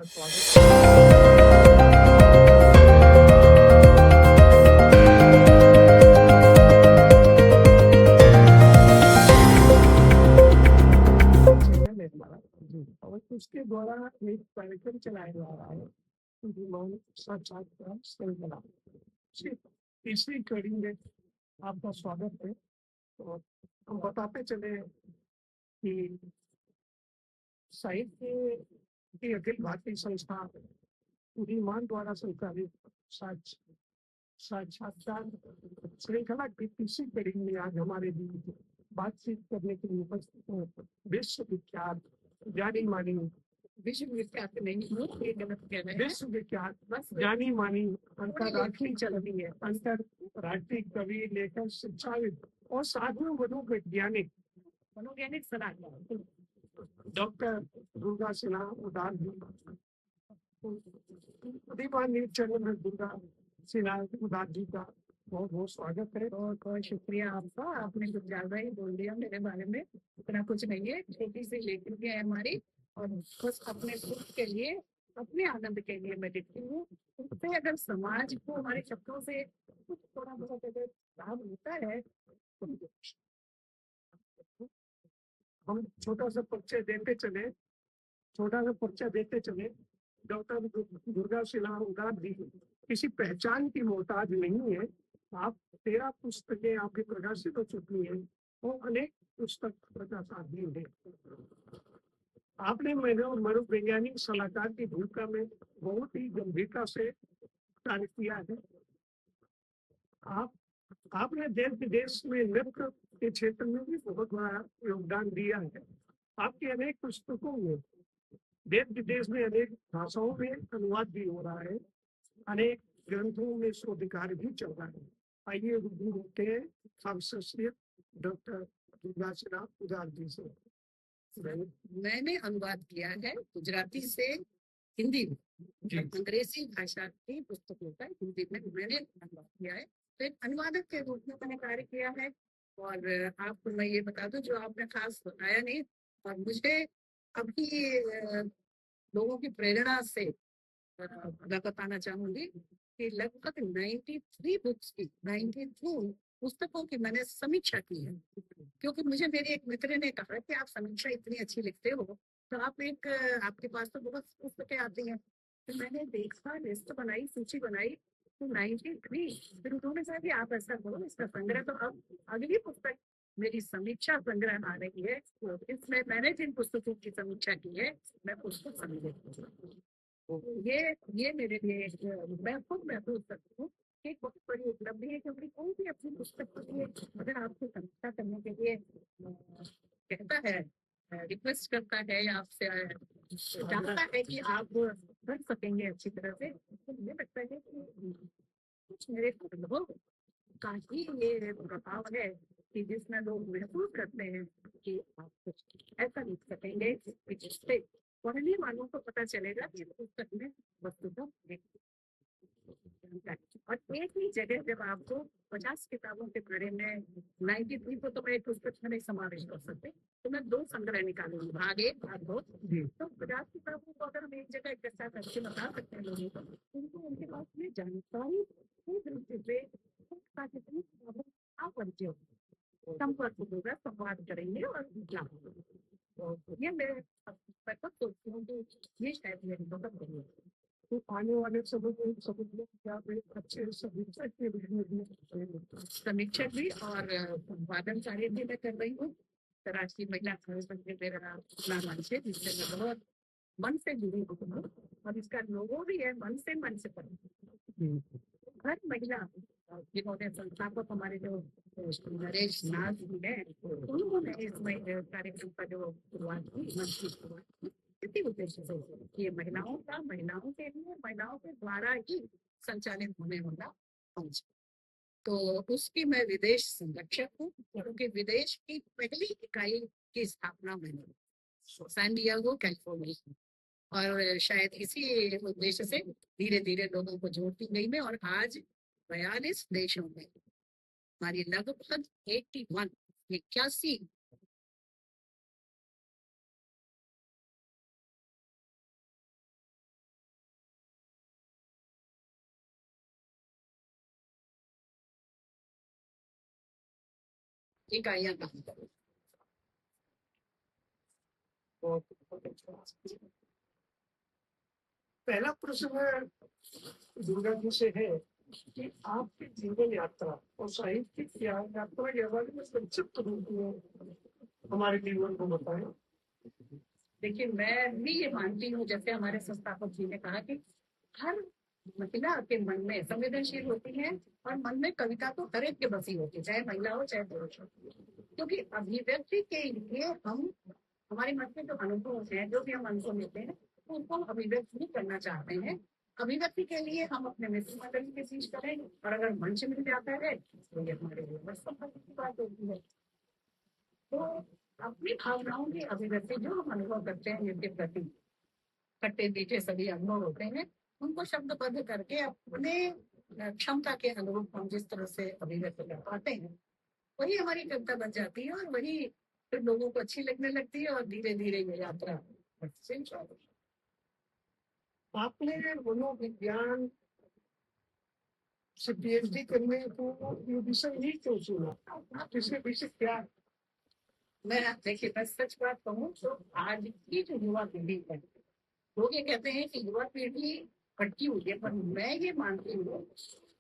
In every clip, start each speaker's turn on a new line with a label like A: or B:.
A: Channel है हमारा जी, और उसके द्वारा एक कार्यक्रम चलाया जा रहा है विमान साक्षात्कार श्रृंखला। सिर्फ इसी कड़ी में आपका स्वागत है। और हम बताते चले कि साहित्य की अखिल भारतीय संस्था विमान द्वारा संचालित साक्षात्कार श्रृंखला की तीसरी कड़ी में आज हमारे बीच बातचीत करने के लिए उपस्थित हैं विश्वविख्यात जानी मानी विश्वविख्यात नहीं ये गलत कह रहे हैं, विश्वविख्यात बस जानी मानी अंतर्राष्ट्रीय चल रही है अंतर्राष्ट्रीय कवि लेखक शिक्षाविद और साधु मनोवैज्ञानिक सलाहकार डॉक्टर दुर्गा सिन्हा उदार जी दीवान न्यूज चैनल में दुर्गा सिन्हा उदार जी का बहुत बहुत स्वागत है। और बहुत शुक्रिया आपका, आपने कुछ ज्यादा ही बोल दिया मेरे बारे में। इतना कुछ नहीं है, छोटी सी लेखनी है हमारी और बस अपने खुद के लिए अपने आनंद के लिए मैं लिखती हूँ। उससे अगर समाज को हमारे शब्दों से कुछ थोड़ा बहुत अगर लाभ होता है तो हम छोटा सा परिचय देते चले। डॉक्टर दुर्गा सिन्हा उदार जी किसी पहचान की मोहताज नहीं है। आप 13 पुस्तकें आपकी प्रकाशित हो चुकी हैं और अनेक पुस्तक प्रकाशित हैं। आपने मनोवैज्ञानिक सलाहकार की भूमिका में बहुत ही गंभीरता से कार्य किया है। आपने देश विदेश में नृत्य के क्षेत्र में भी बहुत बड़ा योगदान दिया है। आपकी अनेक पुस्तकों में देश विदेश में अनेक भाषाओं में अनुवाद भी हो रहा है, अनेक ग्रंथों में शोध कार्य भी चल रहा है। आइए रूबरू होते हैं सांस्कृतिक डॉक्टर दुर्गा सिन्हा उदार जी से। मैंने अनुवाद किया है गुजराती से हिंदी में, अंग्रेजी भाषा की पुस्तकों का हिंदी में मैंने अनुवाद किया है। तो एक अनुवादक के रूप में मैंने कार्य किया है। और आपको मैं ये बता दूं जो आपने खास बताया नहीं, और मुझे अभी लोगों की प्रेरणा से मैं बताना चाहूंगी कि लगभग 93 बुक्स की 92 पुस्तकों की मैंने समीक्षा की है। क्योंकि मुझे मेरे एक मित्र ने कहा कि आप समीक्षा इतनी अच्छी लिखते हो तो आप एक आपके पास तो बहुत पुस्तकें आती हैं। तो मैंने देखा, लिस्ट बनाई, सूची बनाई तो 93। फिर उन्होंने कहा कि आप ऐसा करो, इसका संग्रह। तो अब अगली पुस्तक मेरी समीक्षा संग्रह आ रही है, तो इसमें मैंने जिन पुस्तकों की समीक्षा की है मैं उसको समझ ये मेरे लिए मैं खुद महसूस करती हूँ कि एक बहुत बड़ी उपलब्धि है। क्योंकि कोई भी अपनी पुस्तक के लिए अगर आपको समीक्षा करने के लिए कहता है, रिक्वेस्ट करता है या आपसे चाहता है कि आप कर सकेंगे अच्छी तरह से, तो मुझे लगता है कि कुछ मेरे अनुभव का ही ये प्रभाव है कि जिसमें लोग महसूस करते हैं कि आप कुछ ऐसा लिख सकेंगे कि जिससे पढ़ने वालों को पता चलेगा कि पुस्तक में वस्तुतः और एक ही जगह जब आपको 50 किताबों के बारे में 93 को तो मैं एक पुस्तक में नहीं समावेश कर सकते, तो मैं 2 संग्रह निकालूंगी, भाग 1 भाग 2। तो 50 किताबों को अगर हम एक जगह इकट्ठा करके बता सकते हैं लोगों को, उनको उनके पास में जानकारी कितनी किताबों आप परिचय होगा, संपर्क होगा, संवाद करेंगे और तो ये मैं सोचती हूँ कि ये शायद मेरी बहुत बड़ी है। तो आने वाले समय में क्या अच्छे समीक्षक के रूप में भी समीक्षक भी और संपादन कार्य भी मैं कर रही हूँ। राष्ट्रीय महिला आयोग में मेरा अपना मंच है जिससे मैं बहुत मन से जुड़ी हूँ और इसका लोगो भी है मन से पढ़। हर महिला जिन्होंने संस्थापक हमारे जो नरेश नाथ जी है उन्होंने इस कार्यक्रम का जो शुरुआत की, मंच की शुरुआत की इसी उद्देश्य से कि ये महिलाओं के लिए महिलाओं के द्वारा ही संचालित होने वाला मंच। तो उसकी मैं विदेश संरक्षक हूँ क्योंकि विदेश की पहली इकाई की स्थापना मैंने सैन डिएगो कैलिफोर्निया, और शायद इसी उद्देश्य से धीरे धीरे लोगों को जोड़ती गई मैं। और आज 42 देशों में हमारी लगभग 81
B: इकाइयां काम करें।
A: पहला प्रश्न दुर्गा जी से है कि आपकी जीवन यात्रा और साहित्यिक यात्रा के बारे में संक्षिप्त रूप में हमारे जीवन को बताएं।
B: देखिए, मैं भी ये मानती हूँ, जैसे हमारे संस्थापक जी ने कहा कि हर महिला के मन में संवेदनशील होती है और मन में कविता तो हर एक के बसी होती है, चाहे महिला हो चाहे पुरुष हो। क्योंकि अभिव्यक्ति के लिए हम हमारे मन में जो अनुभव है, जो भी हम अनुभव लेते हैं, तो उनको अभिव्यक्त भी करना चाहते हैं। अभिव्यक्ति के लिए हम अपने मित्र मंडल के बीच करें, और अगर मंच मिल जाता है तो ये हमारे लिए बस सफलता की बात होती है। तो अपनी भावनाओं की अभिव्यक्ति जो हम अनुभव करते हैं जिनके प्रति, खट्टे मीठे सभी अनुभव होते हैं, उनको शब्दबद्ध करके अपने क्षमता के अनुरूप हम जिस तरह से अभिव्यक्त कर पाते हैं, वही हमारी कविता बन जाती है, और वही फिर लोगों को अच्छी लगने लगती है, और धीरे धीरे ये यात्रा बढ़ती है।
A: आपने मनोविज्ञान से पीएचडी करने को ये विषय नहीं क्यों चुना? इसके पीछे क्या?
B: मैं देखिए, मैं सच बात कहूँ तो आज की जो युवा पीढ़ी है, लोग ये कहते हैं कि युवा पीढ़ी भटकी हुई है, पर मैं ये मानती हूँ,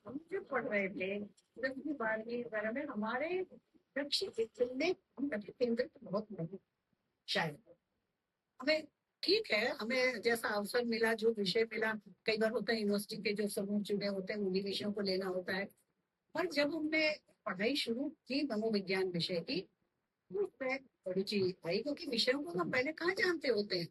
B: हम जब पढ़ रहे थे 10वीं 12वीं वगैरह में, हमारे लक्ष्य इतने केंद्रित बहुत नहीं, शायद हमें, ठीक है, हमें जैसा अवसर मिला, जो विषय मिला, कई बार होता है यूनिवर्सिटी के जो समूह चुने होते हैं उन्हीं विषयों को लेना होता है। पर जब हमने पढ़ाई शुरू की मनोविज्ञान विषय की, तो उसमें रुचि आई, क्योंकि विषयों को हम पहले कहाँ जानते होते हैं।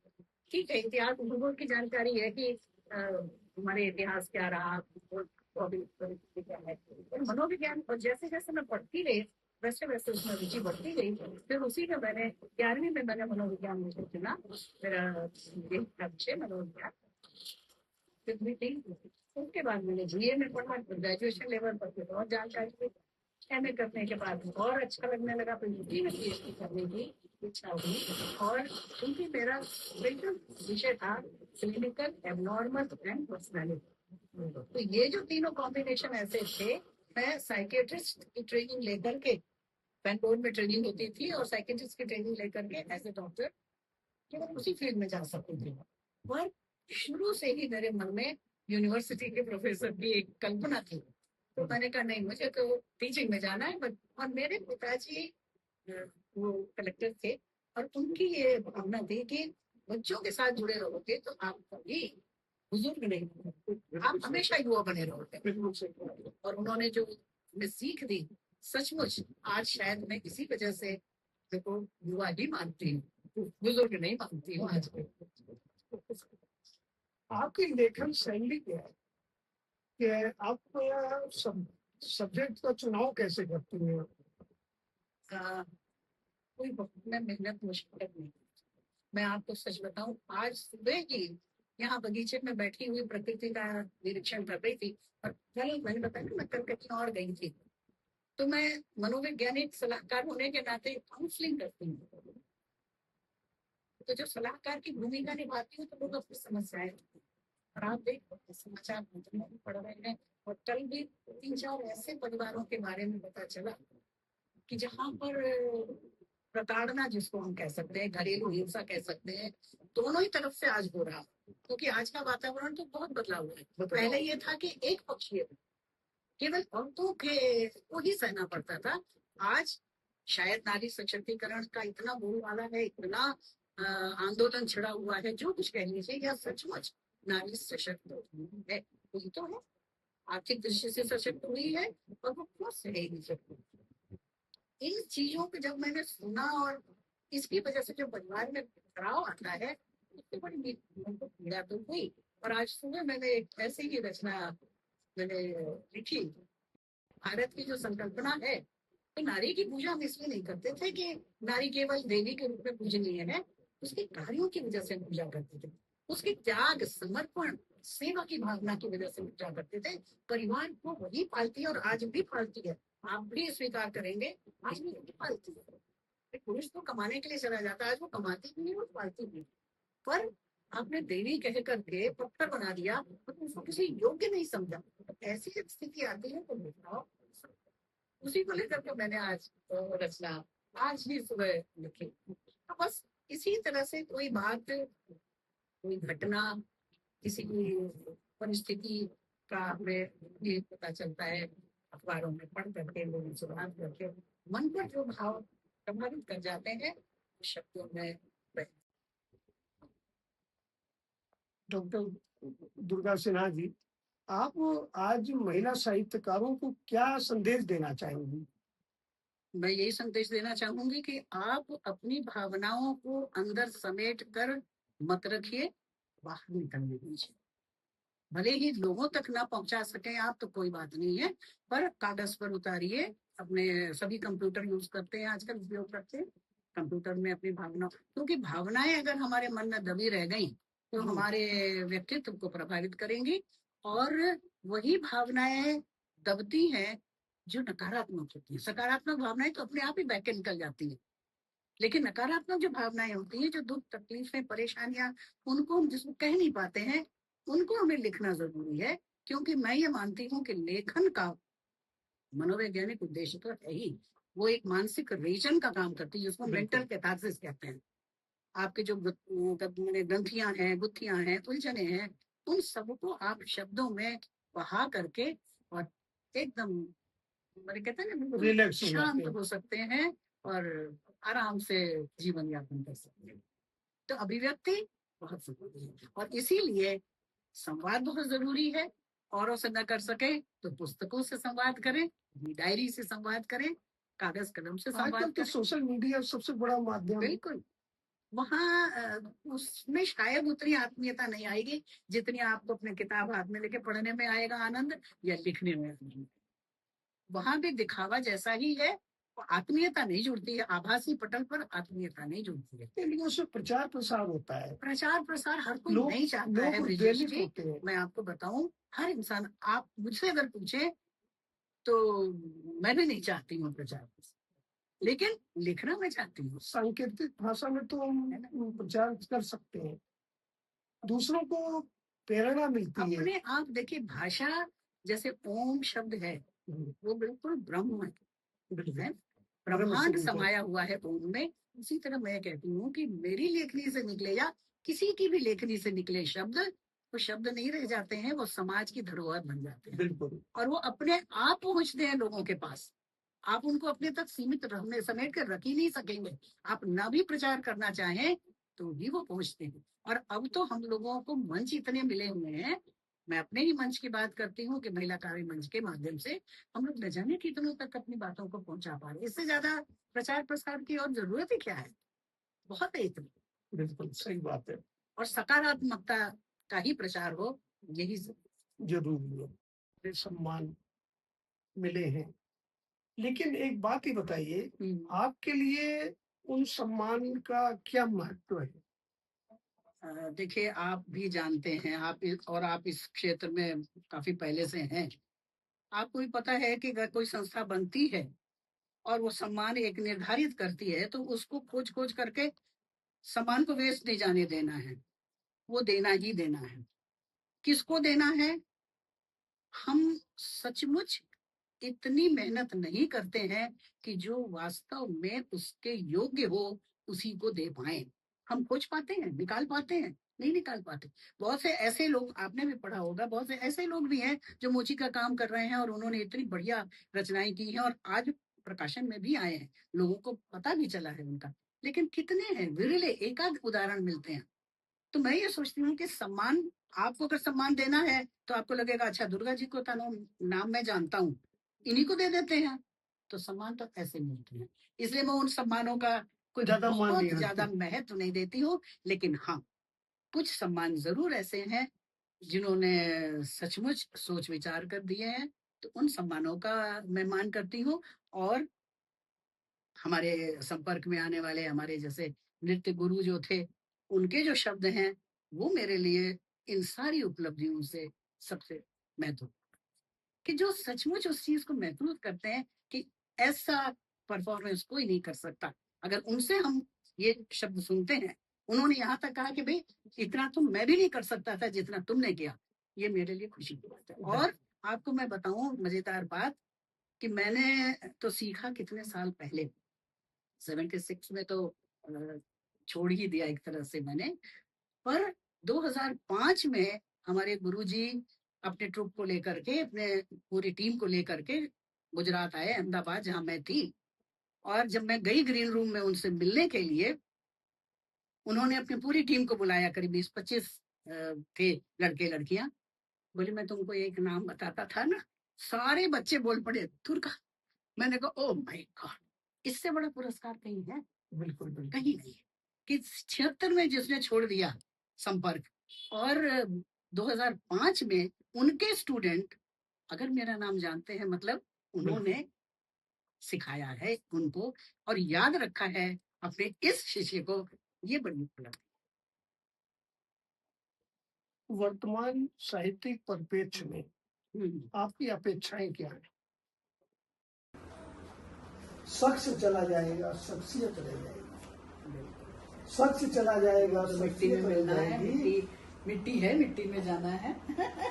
B: ठीक है, इतिहास भूगोल की जानकारी है कि हमारे इतिहास क्या रहा, परिस्थिति क्या है, पर मनोविज्ञान, और जैसे जैसे मैं पढ़ती रही वैसे वैसे उसमें रुचि बढ़ती गई। फिर उसी में मैंने 11वीं में मैंने मनोविज्ञान विषय चुना, मेरा विषय मनोविज्ञान। उसके बाद मैंने बीए में पढ़ा, ग्रेजुएशन लेवल पर फिर और जानकारी हुई। एमए करने के बाद और अच्छा लगने लगा, फिर यूपी में पीएचडी करने की इच्छा हुई, और क्योंकि मेरा बिल्कुल विषय था क्लिनिकल एबनॉर्मल एंड पर्सनैलिटी, तो ये जो तीनों कॉम्बिनेशन ऐसे थे, मैं साइकेट्रिस्ट की ट्रेनिंग लेकर के, बैंगलोर में ट्रेनिंग होती थी, और साइकेट्रिस्ट की ट्रेनिंग लेकर के एज ए डॉक्टर केवल उसी फील्ड में जा सकती थी। पर शुरू से ही मेरे मन में यूनिवर्सिटी के प्रोफेसर की एक कल्पना थी, तो मैंने कहा नहीं, मुझे तो टीचिंग में जाना है। और मेरे पिताजी वो कलेक्टर थे, और उनकी ये भावना थी कि बच्चों के साथ जुड़े रहोगे तो आप कभी बुजुर्ग नहीं होगे, आप हमेशा युवा बने रहोगे। और उन्होंने जो हमें सीख दी, सचमुच आज शायद मैं इसी वजह से देखो युवा ही मानती हूँ, बुजुर्ग नहीं मानती हूँ आज भी।
A: आपकी लेखन शैली क्या है कि आप सब्जेक्ट का चुनाव कैसे करती हैं?
B: कोई बहुत में मेहनत मुश्किल नहीं। मैं आपको सच बताऊं, आज सुबह ही यहाँ बगीचे में बैठी हुई प्रकृति का निरीक्षण कर रही थी, और कल मैंने बताया ना, मैं कल कहीं और गई थी, तो मैं मनोवैज्ञानिक सलाहकार होने के नाते काउंसलिंग करती हूँ। तो जो सलाहकार की भूमिका निभाती हूँ, तो लोग अपनी समस्याएं, और आप देख समाचार पत्र में भी पढ़ रहे हैं, और कल भी 3-4 ऐसे परिवारों के बारे में पता चला कि जहाँ पर प्रताड़ना, जिसको हम कह सकते हैं, घरेलू हिंसा कह सकते हैं, दोनों ही तरफ से आज हो रहा, क्योंकि आज का वातावरण तो बहुत बदला हुआ है। पहले ये था कि एक पक्षीय केवल औरतों के को ही सहना पड़ता था। आज शायद नारी सशक्तिकरण का इतना बोलबाला है, इतना आंदोलन छिड़ा हुआ है, जो कुछ कह लीजिए, यह सचमुच नारी सशक्त है, वही तो है, आर्थिक दृष्टि से सशक्त हुई है, और वो खुद से नहीं सकती। इन चीजों को जब मैंने सुना, और इसकी वजह से जो परिवार में टकराव आता है, उससे बड़ी पीड़ा तो हुई। और आज सुबह मैंने एक ऐसी ही रचना मैंने लिखी। भारत की जो संकल्पना है, तो नारी की पूजा हम इसलिए नहीं करते थे कि नारी केवल देवी के रूप में पूजनीय है, उसके कार्यों की वजह से हम पूजा करते थे, उसके त्याग, समर्पण, सेवा की भावना की वजह से पूजा करते थे। परिवार को वही पालती है, और आज भी पालती है, आप भी स्वीकार करेंगे, आज भी वही पालती है। पुरुष तो कमाने के लिए चला जाता है, आज वो कमाती भी नहीं, वो पालती भी। पर आपने देवी कह करके पत्थर बना दिया, तो उसको किसी योग्य नहीं समझा। ऐसी स्थिति आती है तो बताओ, उसी को लेकर के मैंने आज रचना आज ही सुबह लिखी। तो बस इसी तरह से कोई बात, कोई घटना, किसी की परिस्थिति का हमें ये पता चलता है अखबारों में पढ़ करके, लोगों से बात करके, मन पर जो भाव प्रभावित कर जाते हैं शब्दों में।
A: डॉक्टर दुर्गा सिन्हा जी, आप आज महिला साहित्यकारों को क्या संदेश देना चाहेंगी?
B: मैं यही संदेश देना चाहूंगी कि आप अपनी भावनाओं को अंदर समेट कर मत रखिए, बाहर निकलने दीजिए। भले ही लोगों तक ना पहुंचा सके आप तो कोई बात नहीं है, पर कागज पर उतारिए। अपने सभी कंप्यूटर यूज करते हैं आजकल, उपयोग करते हैं कंप्यूटर में अपनी भावना, क्योंकि भावनाएं अगर हमारे मन में दबी रह गई तो हमारे व्यक्तित्व को प्रभावित करेंगी। और वही भावनाएं दबती हैं जो नकारात्मक होती है। सकारात्मक भावनाएं तो अपने आप ही बह के निकल जाती है, लेकिन नकारात्मक जो भावनाएं होती हैं, जो दुख तकलीफें परेशानियां, उनको हम जिसको कह नहीं पाते हैं, उनको हमें लिखना जरूरी है। क्योंकि मैं ये मानती हूँ कि लेखन का मनोवैज्ञानिक उद्देश्य तो है ही, वो एक मानसिक रीजन का काम करती है जिसको मेंटल कैथार्सिस कहते हैं। आपके जो ग्रंथियां हैं, गुत्थियां हैं, उलझने हैं, उन सबको आप शब्दों में बहा करके और एकदम मैंने कहते हैं ना बिल्कुल
A: रिलैक्स हो
B: शांत
A: जाते हैं।
B: हो सकते हैं और आराम से जीवन यापन कर सकते हैं। तो अभिव्यक्ति बहुत जरूरी है और इसीलिए संवाद बहुत जरूरी है। औरों से न कर सके तो पुस्तकों से संवाद करें, डायरी से संवाद करें, कागज कलम से
A: आजकल
B: संवाद
A: तो
B: करें।
A: सोशल मीडिया सबसे बड़ा माध्यम है।
B: बिल्कुल, वहाँ उसमें शायद उतनी आत्मीयता नहीं आएगी जितनी आपको अपने किताब हाथ में लेके पढ़ने में आएगा आनंद, या लिखने में आनंद। वहां भी दिखावा जैसा ही है, आत्मीयता नहीं जुड़ती है। आभासी पटल पर आत्मीयता नहीं जुड़ती है।
A: लेकिन उसमें प्रचार प्रसार होता है,
B: प्रचार प्रसार हर कोई
A: लोग
B: नहीं चाहता है
A: लोग
B: ब्रिजेश
A: उत्प्रेरित
B: जी।
A: होते हैं।
B: मैं आपको बताऊं, हर इंसान, आप मुझसे अगर पूछे तो मैं भी नहीं चाहती हूँ प्रचार प्रसार, लेकिन लिखना मैं चाहती हूँ।
A: सांकेतिक भाषा में तो हम प्रचार कर सकते हैं, दूसरों को प्रेरणा मिलती है।
B: अपने आप देखिए, भाषा जैसे ओम शब्द है, वो बिल्कुल ब्रह्म है,
A: बिल्कुल
B: ब्रह्मांड
A: स्वरूप है।
B: समाया हुआ है ओम में। उसी तरह मैं कहती हूँ कि मेरी लेखनी से निकले या किसी की भी लेखनी से निकले शब्द, वो शब्द नहीं रह जाते हैं, वो समाज की धरोहर बन जाते हैं।
A: बिल्कुल।
B: और वो अपने आप पहुंचते हैं लोगों के पास। आप उनको अपने तक सीमित रहने समेट कर रख ही नहीं सकेंगे। आप ना भी प्रचार करना चाहें तो भी वो पहुंचते हैं। और अब तो हम लोगों को मंच इतने मिले हुए हैं, मैं अपने ही मंच की बात करती हूँ कि महिला कार्य मंच के माध्यम से हम लोग न जाने कितनों तक अपनी बातों को पहुंचा पा रहे हैं। इससे ज्यादा प्रचार प्रसार की और जरूरत ही क्या है? बहुत है इतनी।
A: बिल्कुल सही बात है।
B: और सकारात्मकता का ही प्रचार हो, यही
A: जरूरी है। ये सम्मान मिले हैं, लेकिन एक बात ही बताइए, आपके लिए उन सम्मान का क्या महत्व है?
B: देखिए, आप भी जानते हैं, और आप इस क्षेत्र में काफी पहले से हैं। आपको भी पता है कि अगर कोई संस्था बनती है और वो सम्मान एक निर्धारित करती है तो उसको खोज खोज करके सम्मान को वेस्ट नहीं जाने देना है, वो देना ही देना है। किसको देना है? हम सचमुच इतनी मेहनत नहीं करते हैं कि जो वास्तव में उसके योग्य हो उसी को दे पाए। हम खोज पाते हैं, निकाल पाते हैं? नहीं निकाल पाते। बहुत से ऐसे लोग, आपने भी पढ़ा होगा, बहुत से ऐसे लोग भी हैं जो मोची का काम कर रहे हैं और उन्होंने इतनी बढ़िया रचनाएं की हैं और आज प्रकाशन में भी आए हैं, लोगों को पता भी चला है उनका। लेकिन कितने हैं, विरले एकाध उदाहरण मिलते हैं। तो मैं ये सोचती हूँ कि सम्मान, आपको अगर सम्मान देना है तो आपको लगेगा अच्छा दुर्गा जी को नाम मैं जानता हूँ, इन्हीं को दे देते हैं। तो सम्मान तो ऐसे मिलते हैं। इसलिए मैं उन सम्मानों का कोई
A: ज्यादा मान
B: बहुत
A: नहीं
B: ज्यादा
A: रखते।
B: महत्व नहीं देती हूँ। लेकिन हाँ, कुछ सम्मान जरूर ऐसे हैं जिन्होंने सचमुच सोच विचार कर दिए हैं, तो उन सम्मानों का मैं मान करती हूँ। और हमारे संपर्क में आने वाले हमारे जैसे नृत्य गुरु जो थे, उनके जो शब्द हैं, वो मेरे लिए इन सारी उपलब्धियों से सबसे महत्व, कि जो सचमुच उस चीज को महसूस करते हैं कि ऐसा परफॉर्मेंस कोई नहीं कर सकता। अगर उनसे हम ये शब्द सुनते हैं, उन्होंने यहाँ तक कहा कि भाई इतना तो मैं भी नहीं कर सकता था जितना तुमने किया, ये मेरे लिए खुशी की बात है। और आपको मैं बताऊं मजेदार बात, कि मैंने तो सीखा कितने साल पहले, 76 में तो छोड़ ही दिया एक तरह से मैंने। पर 2005 में हमारे गुरुजी अपने ट्रुप को लेकर के, अपने पूरी टीम को लेकर के गुजरात आए, अहमदाबाद जहां मैं थी। और जब मैं गई ग्रीन रूम में उनसे मिलने के लिए, उन्होंने अपनी पूरी टीम को बुलाया, करीब 20-25 थे लड़के लड़कियां। बोले मैं तुमको एक नाम बताता था ना, सारे बच्चे बोल पड़े दुर्गा। मैंने कहा ओ माय गॉड, इससे बड़ा पुरस्कार कहीं है?
A: बिल्कुल बिल्कुल।
B: कहीं नहीं है। कि 76 में जिसने छोड़ दिया संपर्क, और 2005 में उनके स्टूडेंट अगर मेरा नाम जानते हैं, मतलब उन्होंने सिखाया है उनको और याद रखा है अपने इस शिष्य को, ये बड़ी उपलब्धि।
A: वर्तमान साहित्यिक परिप्रेक्ष्य में आपकी अपेक्षाएं क्या है?
C: शख्स चला जाएगा, शख्सियत रह जाएगी। शख्स चला जाएगा,
B: तो मिट्टी में
C: शख्सियत रह
B: मिलना है,
C: जाएगी।
B: मिट्टी है, मिट्टी में जाना है।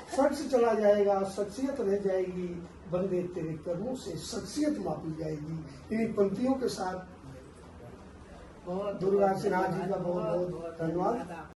C: शख्स चला जाएगा, शख्सियत रह जाएगी। बंदे तेरे कर्मों से शख्सियत मापी जाएगी। इन्हीं पंक्तियों के साथ दुर्गा सिन्हा जी का बहुत बहुत धन्यवाद।